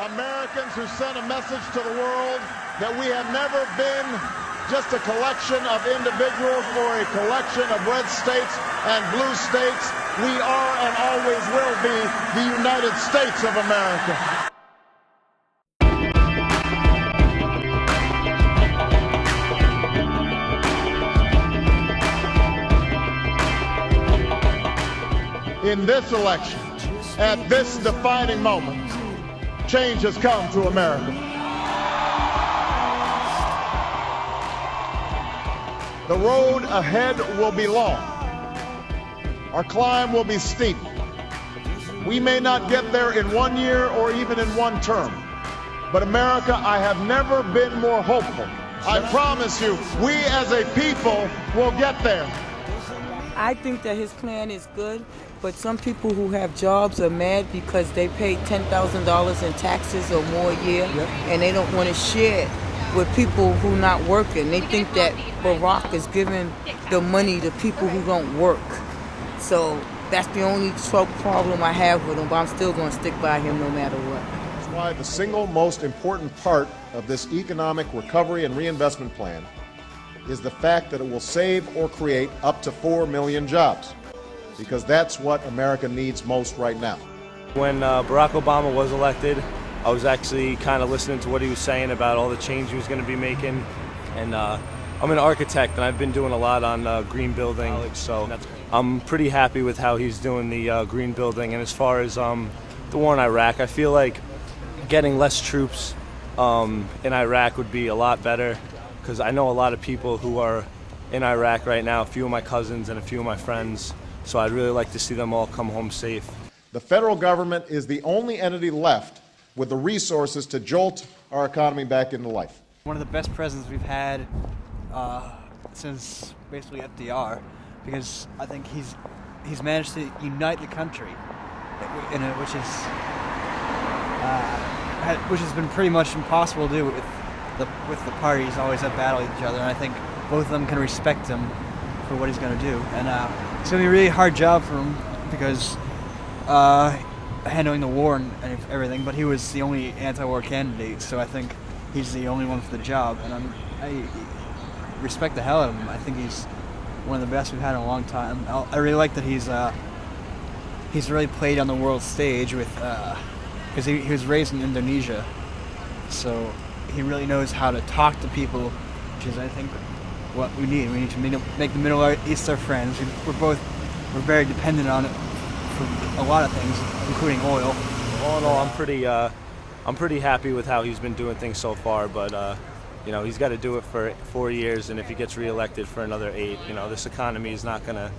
Americans who sent a message to the world that we have never been just a collection of individuals or a collection of red states and blue states. We are and always will be the United States of America. In this election, at this defining moment, change has come to America. The road ahead will be long. Our climb will be steep. We may not get there in 1 year or even in one term. But America, I have never been more hopeful. I promise you, we as a people will get there. I think that his plan is good, but some people who have jobs are mad because they paid $10,000 in taxes or more a year, and they don't want to share it with people who not working. They think that Barack is giving the money to people who don't work. So that's the only problem I have with him, but I'm still going to stick by him no matter what. That's why the single most important part of this economic recovery and reinvestment plan is the fact that it will save or create up to 4 million jobs, because that's what America needs most right now. When Barack Obama was elected, I was actually kind of listening to what he was saying about all the change he was going to be making. And I'm an architect, and I've been doing a lot on green building, so I'm pretty happy with how he's doing the green building. And as far as the war in Iraq, I feel like getting less troops in Iraq would be a lot better, because I know a lot of people who are in Iraq right now, a few of my cousins and a few of my friends, so I'd really like to see them all come home safe. The federal government is the only entity left with the resources to jolt our economy back into life. One of the best presidents we've had since basically FDR, because I think he's managed to unite the country, which has been pretty much impossible to do with the parties always at battle with each other, and I think both of them can respect him for what he's going to do. And it's going to be a really hard job for him because handling the war and everything, but he was the only anti-war candidate, so I think he's the only one for the job, and I respect the hell out of him. I think he's one of the best we've had in a long time. I really like that he's really played on the world stage with, because he was raised in Indonesia, so he really knows how to talk to people, which is, I think, what we need. We need to make the Middle East our friends. We're very dependent on it for a lot of things, including oil. All in all, I'm pretty happy with how he's been doing things so far, but he's got to do it for 4 years, and if he gets reelected for another 8, this economy is not going to,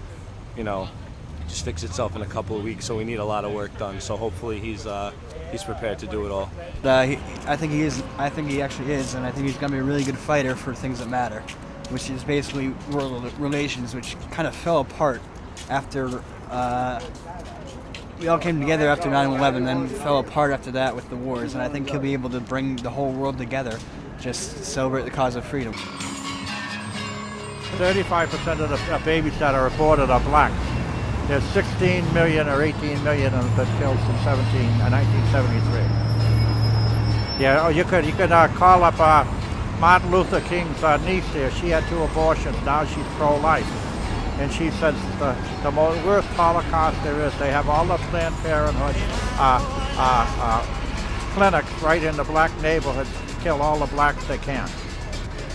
just fix itself in a couple of weeks, so we need a lot of work done. So hopefully he's prepared to do it all. I think he is. I think he actually is, and I think he's going to be a really good fighter for things that matter, which is basically world relations, which kind of fell apart after we all came together after 9/11, then fell apart after that with the wars, and I think he'll be able to bring the whole world together, just celebrate the cause of freedom. 35% of the babies that are aborted are black. There's 16 million or 18 million have been killed since 1973. Yeah, you could call up Martin Luther King's niece there. She had 2 abortions. Now she's pro-life. And she says the worst Holocaust there is. They have all the Planned Parenthood clinics right in the black neighborhoods, kill all the blacks they can.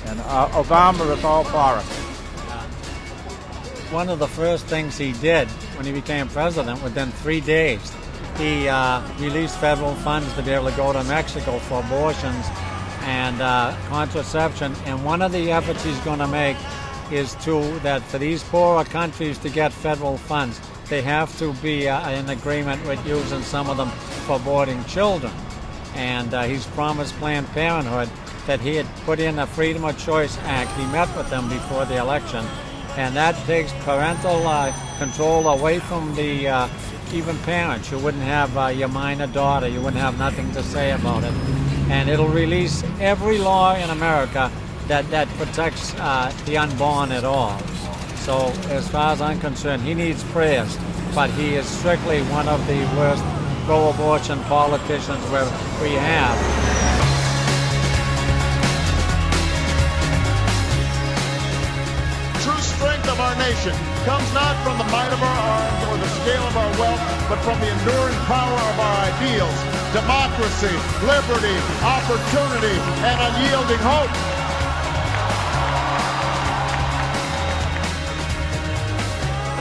And Obama is all for it. One of the first things he did when he became president, within 3 days, he released federal funds to be able to go to Mexico for abortions and contraception. And one of the efforts he's going to make is that for these poorer countries to get federal funds, they have to be in agreement with using some of them for aborting children. And he's promised Planned Parenthood that he had put in a Freedom of Choice Act. He met with them before the election, and that takes parental control away from the even parents. You wouldn't have your minor daughter, you wouldn't have nothing to say about it. And it'll release every law in America that protects the unborn at all. So as far as I'm concerned, he needs prayers, but he is strictly one of the worst pro-abortion politicians we have. True strength of our nation comes not from the might of our arms or the scale of our wealth, but from the enduring power of our ideals, democracy, liberty, opportunity, and unyielding hope.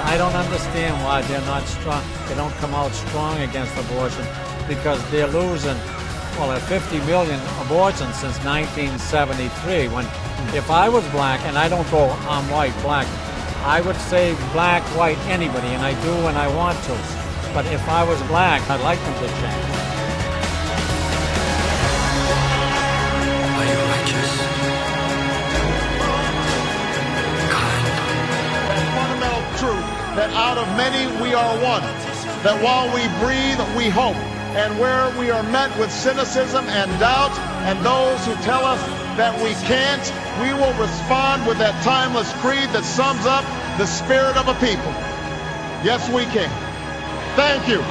I don't understand why they're not strong. They don't come out strong against abortion, because they're losing, well, 50 million abortions since 1973. When, if I was black, and I don't go, I'm white, black, I would say black, white, anybody, and I do when I want to. But if I was black, I'd like them to change. Are you righteous? Fundamental truth that out of many we are one, that while we breathe we hope, and where we are met with cynicism and doubt and those who tell us that we can't, we will respond with that timeless creed that sums up the spirit of a people. Yes, we can. Thank you.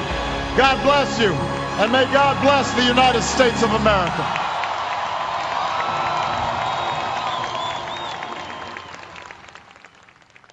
God bless you, and may God bless the United States of America.